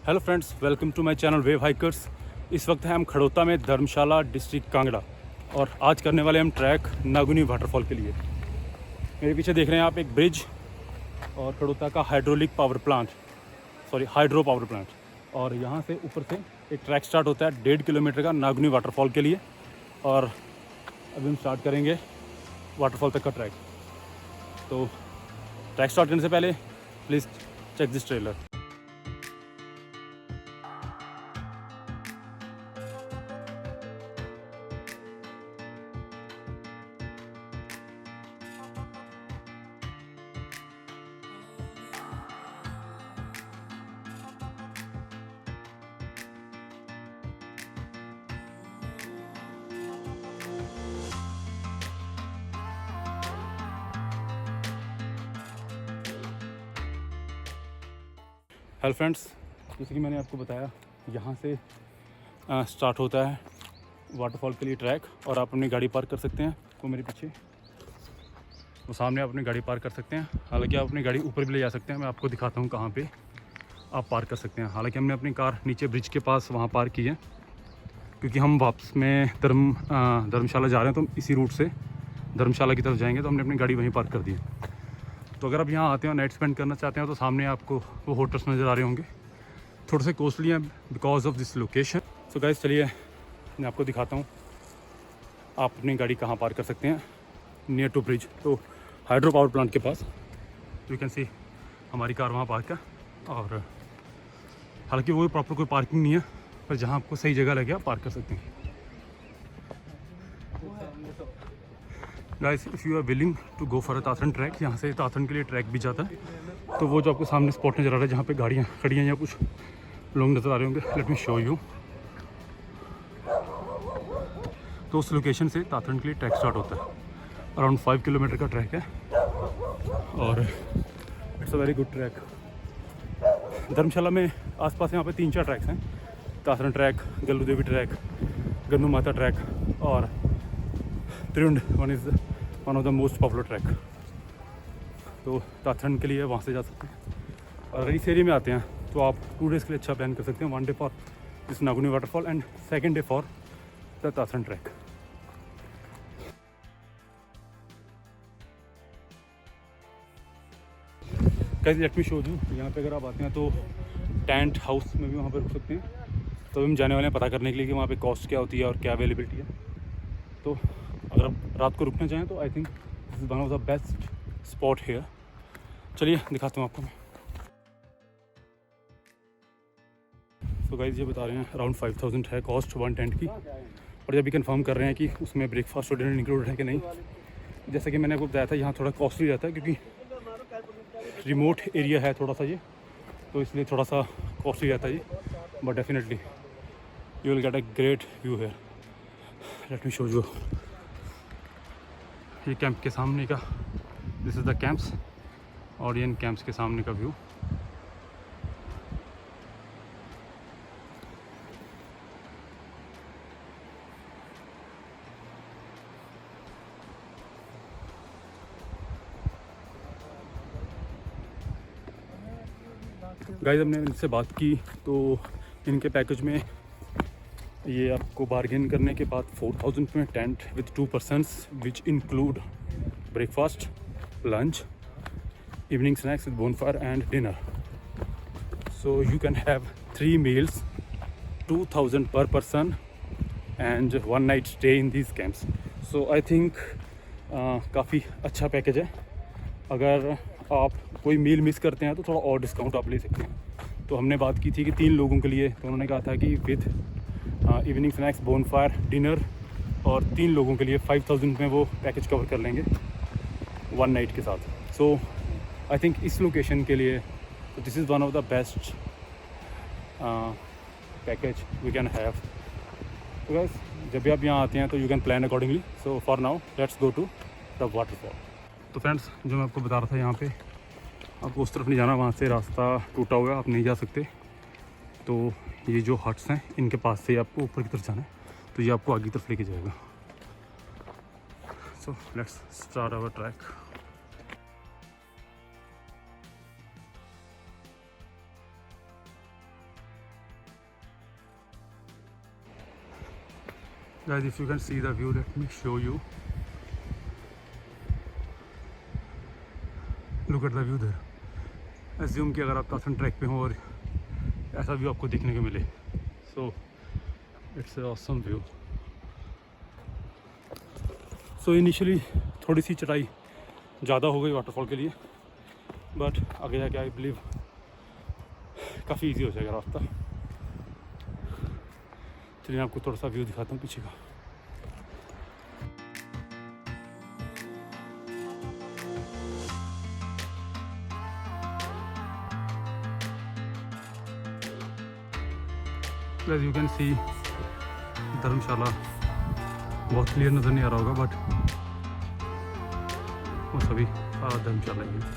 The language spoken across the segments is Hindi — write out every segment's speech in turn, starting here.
Hello friends, welcome to my channel wave hikers. इस वक्त है हम खड़ोता में, धर्मशाला डिस्ट्रिक्ट कांगड़ा, और आज करने वाले हम ट्रैक नागुनी वाटरफॉल के लिए। मेरे पीछे देख रहे हैं आप एक ब्रिज और खड़ोता का हाइड्रो पावर प्लांट। और यहाँ से ऊपर से एक ट्रैक स्टार्ट होता है 1.5 किलोमीटर का नागुनी वाटरफॉल के लिए। और अभी हम स्टार्ट करेंगे वाटरफॉल तक का ट्रैक। तो ट्रैक स्टार्ट करने से पहले please check this trailer. Hello friends, जैसे कि मैंने आपको बताया, यहाँ से स्टार्ट होता है वाटरफॉल के लिए ट्रैक। और आप अपनी गाड़ी पार्क कर सकते हैं। वो मेरे पीछे, वो सामने आप अपनी गाड़ी पार्क कर सकते हैं। हालांकि आप अपनी गाड़ी ऊपर भी ले जा सकते हैं। मैं आपको दिखाता हूँ कहाँ पे आप पार्क कर सकते हैं। हालांकि हमने अपनी कार नीचे ब्रिज के पास वहाँ पार्क की है, क्योंकि हम वापस में धर्मशाला जा रहे हैं। तो इसी रूट से धर्मशाला की तरफ जाएंगे, तो हमने अपनी गाड़ी वहीं पार्क कर दी है। तो अगर आप यहाँ आते हैं और नाइट स्पेंड करना चाहते हैं, तो सामने आपको वो होटल्स नज़र आ रहे होंगे। थोड़े से कॉस्टली हैं because of this location. So guys, चलिए मैं आपको दिखाता हूँ आप अपनी गाड़ी कहाँ पार्क कर सकते हैं नियर टू ब्रिज। तो हाइड्रो पावर प्लांट के पास यू कैन सी हमारी कार वहाँ पार्क है। और हालांकि वो प्रॉपर कोई पार्किंग नहीं है, पर जहाँ आपको सही जगह लगे आप पार्क कर सकते हैं। Guys, if you are willing to go for a Tathan track, यहाँ से ताथन के लिए ट्रैक भी जाता है। तो वो जो आपको सामने स्पॉट नज़र आ रहा है, जहाँ पे गाड़ियाँ खड़ी हैं या कुछ लोग नज़र आ रहे होंगे, लेट मी शो यू। तो उस लोकेशन से ताथन के लिए ट्रैक स्टार्ट होता है। अराउंड 5 किलोमीटर का ट्रैक है और it's a very good track. Dharamshala में आसपास यहाँ पे 3-4 ट्रैक्स हैं। Tathan track, Gallu Devi track, Gannu Mata track और Triund one of the most popular track. तो ताथन के लिए वहाँ से जा सकते हैं। और अगर इस एरिया में आते हैं तो आप 2 डेज़ के लिए अच्छा प्लान कर सकते हैं। 1 day for this Naguni waterfall and 2nd day for the Tathan track. Guys, let me show you. यहाँ पे अगर आप आते हैं तो टेंट हाउस में भी वहाँ पर रुक सकते हैं। तो हम जाने वाले हैं पता करने के लिए कि वहाँ पे कॉस्ट क्या होती है और क्या अवेलेबिलिटी है। तो अगर आप रात को रुकना चाहें तो I think this is one of the best spot here. चलिए दिखाता हूँ आपको मैं। तो गाइस, ये बता रहे हैं अराउंड 5000 है कॉस्ट 1 टेंट की। और जब भी कंफर्म कर रहे हैं कि उसमें ब्रेकफास्ट और डिनर इंक्लूडेड है कि नहीं। जैसे कि मैंने आपको बताया था, यहाँ थोड़ा कॉस्टली रहता है क्योंकि रिमोट एरिया है थोड़ा सा ये, तो इसलिए थोड़ा सा कॉस्टली रहता है ये। But definitely you will get a great view here. Let me show you. ये कैंप के सामने का, दिस इज़ द कैंप्स, और इन कैंप्स के सामने का व्यू। गाइस, हमने इनसे बात की तो इनके पैकेज में ये आपको बार्गेन करने के बाद 4000 में tent with 2 persons which include breakfast, lunch, evening snacks with bonfire and dinner. So you can have 3 meals, 2000 पर person and 1 night stay in these camps. So I think काफ़ी अच्छा पैकेज है। अगर आप कोई मील मिस करते हैं तो थोड़ा और डिस्काउंट आप ले सकते हैं। तो हमने बात की थी कि 3 लोगों के लिए, तो उन्होंने कहा था कि with evening snacks, bonfire, dinner और 3 लोगों के लिए 5000 में वो पैकेज कवर कर लेंगे 1 नाइट के साथ। सो आई थिंक इस लोकेशन के लिए this is one of the best package we can have. तो गाइस, जब भी आप यहाँ आते हैं तो you can plan accordingly. So for now let's go to the waterfall. तो फ्रेंड्स, जो मैं आपको बता रहा था, यहाँ पे आपको उस तरफ नहीं जाना, वहाँ से रास्ता टूटा हुआ है, आप नहीं जा सकते। तो ये जो हट्स हैं इनके पास से आपको ऊपर की तरफ जाना है, तो ये आपको आगे की तरफ लेके जाएगा। So let's start our track. Guys, if you can see the view, let me show you. Look at the view there. Assume कि अगर आप तासन ट्रैक पे हो और ऐसा व्यू आपको देखने को मिले, so it's an awesome view. So initially थोड़ी सी चढ़ाई ज़्यादा हो गई वाटरफॉल के लिए, बट आगे जाके आई बिलीव काफ़ी इजी हो जाएगा रास्ता. चलिए आपको थोड़ा सा व्यू दिखाता हूँ पीछे का. As you can see, धर्मशाला बहुत क्लियर नज़र नहीं आ रहा होगा, बट वो सभी धर्मशाला ही है.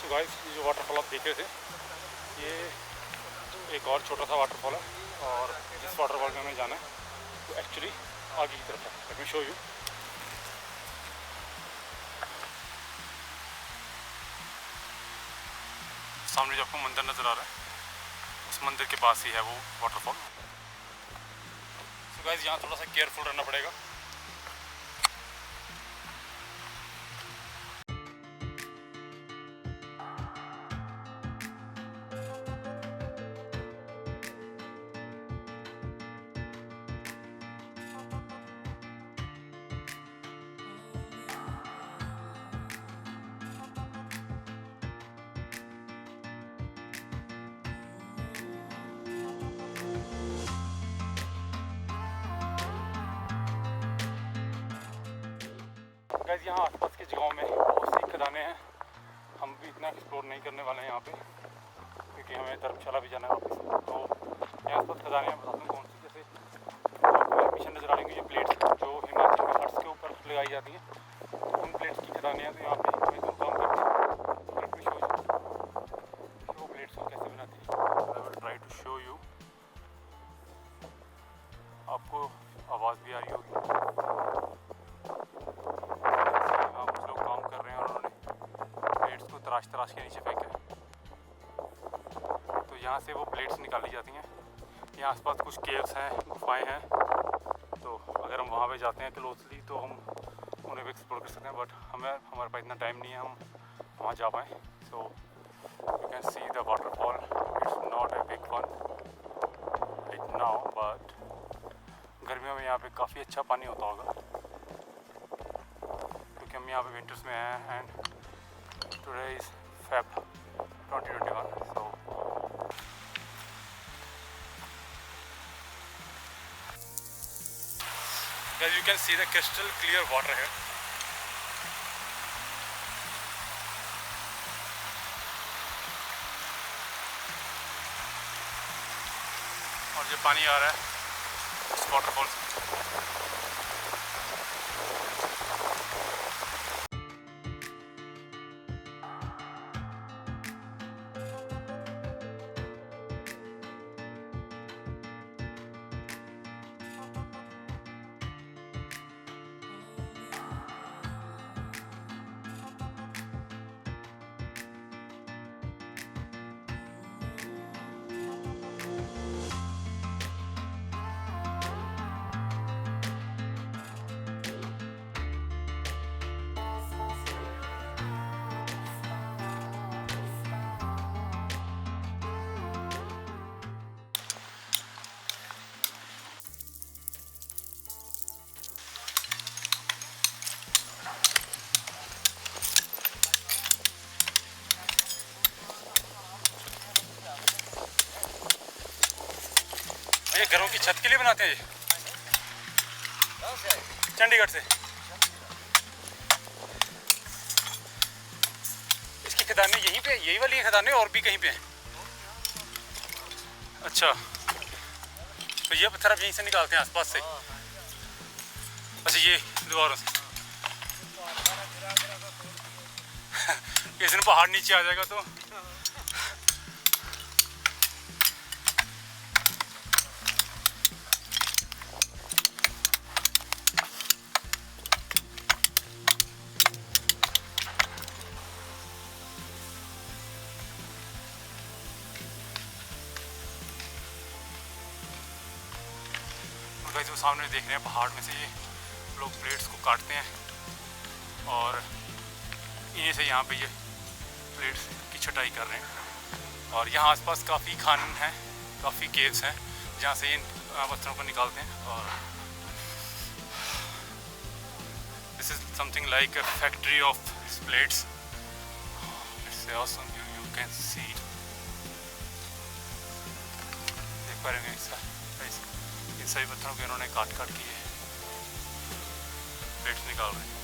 गाइस, ये जो वाटरफॉल आप देख रहे थे, ये एक और छोटा सा वाटरफॉल है, और जिस वाटरफॉल में हमें जाना है तो एक्चुअली आगे की तरफ है. Late me show you. सामने जो आपको मंदिर नज़र आ रहा है, उस मंदिर के पास ही है वो वाटरफॉल. सो गाइस, यहाँ थोड़ा सा केयरफुल रहना पड़ेगा. गाइस, यहाँ आसपास के जगहों में बहुत सी खदानें हैं. हम भी इतना एक्सप्लोर नहीं करने वाले हैं यहाँ पे, क्योंकि हमें धर्मशाला भी जाना है वापस. तो यहाँ आसपास खदानें हैं, बताता हूँ कौन सी. जैसे आपको पीछे नज़र आ रही है ये प्लेट्स जो हिमाचल में हट्स के ऊपर लगाई जाती हैं, तो उन प्लेट्स की खदानें हैं. तो यहाँ पे हमें जो काम करते हैं, लेट मी शो यू वो प्लेट्स को कैसे बनाते हैं. I will try to show you. आपको आवाज़ भी आ रही होगी. तराश के नीचे फेंका है. तो यहाँ से वो प्लेट्स निकाली जाती हैं. यहाँ आसपास कुछ केव्स हैं, गुफाएं हैं, तो अगर हम वहाँ पे जाते हैं क्लोजली तो हम उन्हें भी एक्सप्लोर कर सकते हैं. बट हमारे पास इतना टाइम नहीं है हम वहाँ जा पाएँ. So you can see the waterfall. It's not a big one like now, but गर्मियों में यहाँ पे काफ़ी अच्छा पानी होता होगा, क्योंकि हम यहाँ पे विंटर्स में हैं. And today is Feb 2021. So guys, you can see the crystal clear water here. और जो पानी आ रहा है उस वाटरफॉल से. छत के लिए बनाते हैं ये? चंडीगढ़ से। इसकी खदानें यहीं पे, यही वाली खदानें और भी कहीं पे हैं? अच्छा, तो ये पत्थर आप यहीं से निकालते हैं आसपास से? अच्छा, ये दीवारों से। किसी दिन पहाड़ नीचे आ जाएगा तो जो सामने देख रहे हैं पहाड़ में से ये लोग प्लेट्स को काटते हैं और इन्हीं से यहाँ पे ये प्लेट्स की छटाई कर रहे हैं। और यहाँ आसपास काफ़ी खान हैं, काफ़ी केव्स हैं जहाँ से इन पत्थरों को निकालते हैं। और this is something like a factory of plates. It's awesome, you can see. देख पा रहे हैं इसका, इन सभी पत्थरों के इन्होंने काट के प्लेट्स निकाल रहे हैं।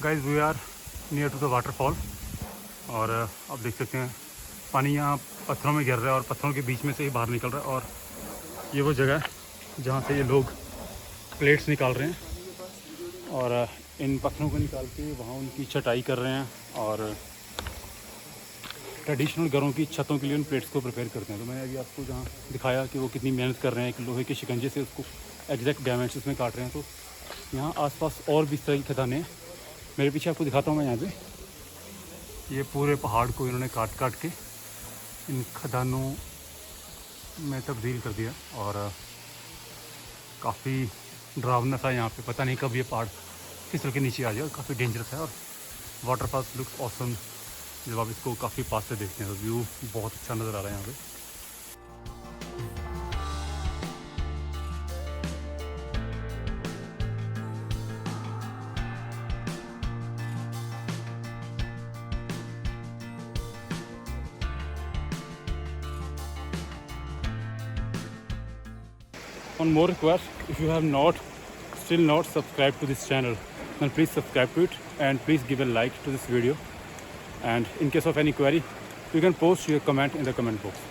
Guys, we are near to the waterfall और आप देख सकते हैं पानी यहाँ पत्थरों में गिर रहा है और पत्थरों के बीच में से ही बाहर निकल रहा है। और ये वो जगह है जहाँ से ये लोग प्लेट्स निकाल रहे हैं और इन पत्थरों को निकाल के वहाँ उनकी छटाई कर रहे हैं और ट्रेडिशनल घरों की छतों के लिए उन प्लेट्स को प्रिपेयर करते हैं। तो मैंने अभी आपको जहाँ दिखाया कि वो कितनी मेहनत कर रहे हैं, एक लोहे के शिकंजे से उसको एग्जैक्ट डायमेंशंस में काट रहे हैं। तो यहाँ आसपास और भी इस तरह की खदानें हैं। मेरे पीछे आपको दिखाता हूँ मैं यहाँ पे, ये पूरे पहाड़ को इन्होंने काट के इन खदानों में तब्दील कर दिया। और काफ़ी डरावना सा यहाँ पे, पता नहीं कब ये पहाड़ किस तरह के नीचे आ जाए, काफ़ी डेंजरस है। और वाटरफॉल लुक्स ऑसम, जब आप इसको काफ़ी पास से देखते हैं तो व्यू बहुत अच्छा नज़र आ रहा है यहाँ पे। One more request, if you have still not subscribed to this channel, then please subscribe to it and please give a like to this video. And in case of any query, you can post your comment in the comment box.